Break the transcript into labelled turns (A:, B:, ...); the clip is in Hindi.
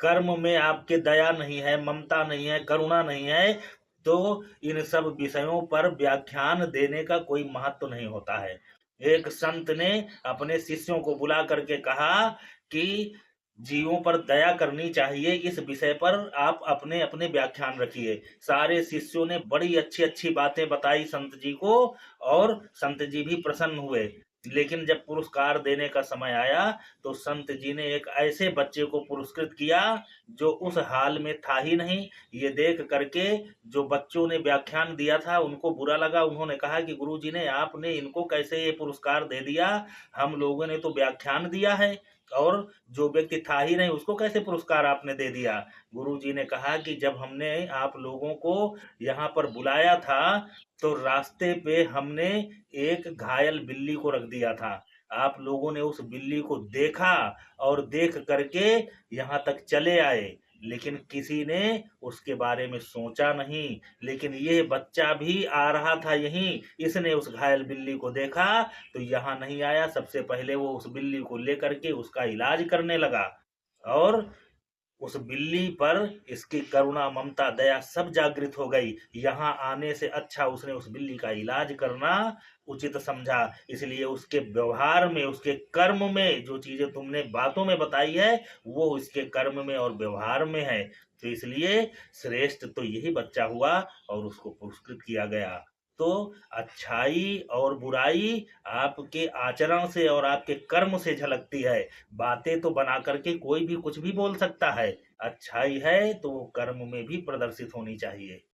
A: कर्म में आपके दया नहीं है, ममता नहीं है, करुणा नहीं है, तो इन सब विषयों पर व्याख्यान देने का कोई महत्व नहीं होता है। एक संत ने अपने शिष्यों को बुला करके कहा कि जीवों पर दया करनी चाहिए, इस विषय पर आप अपने अपने व्याख्यान रखिए। सारे शिष्यों ने बड़ी अच्छी अच्छी बातें बताई संत जी को, और संत जी भी प्रसन्न हुए। लेकिन जब पुरस्कार देने का समय आया, तो संत जी ने एक ऐसे बच्चे को पुरस्कृत किया जो उस हाल में था ही नहीं। ये देख करके जो बच्चों ने व्याख्यान दिया था उनको बुरा लगा। उन्होंने कहा कि गुरुजी ने, आपने इनको कैसे ये पुरस्कार दे दिया? हम लोगों ने तो व्याख्यान दिया है, और जो व्यक्ति था ही नहीं उसको कैसे पुरस्कार आपने दे दिया? गुरुजी ने कहा कि जब हमने आप लोगों को यहाँ पर बुलाया था, तो रास्ते पे हमने एक घायल बिल्ली को रख दिया था। आप लोगों ने उस बिल्ली को देखा और देख करके यहाँ तक चले आए, लेकिन किसी ने उसके बारे में सोचा नहीं। लेकिन ये बच्चा भी आ रहा था यहीं, इसने उस घायल बिल्ली को देखा तो यहाँ नहीं आया। सबसे पहले वो उस बिल्ली को लेकर के उसका इलाज करने लगा, और उस बिल्ली पर इसकी करुणा, ममता, दया सब जागृत हो गई। यहाँ आने से अच्छा उसने उस बिल्ली का इलाज करना उचित समझा। इसलिए उसके व्यवहार में, उसके कर्म में, जो चीजें तुमने बातों में बताई है वो उसके कर्म में और व्यवहार में है। तो इसलिए श्रेष्ठ तो यही बच्चा हुआ, और उसको पुरस्कृत किया गया। तो अच्छाई और बुराई आपके आचरण से और आपके कर्म से झलकती है। बातें तो बना करके कोई भी कुछ भी बोल सकता है, अच्छाई है तो वो कर्म में भी प्रदर्शित होनी चाहिए।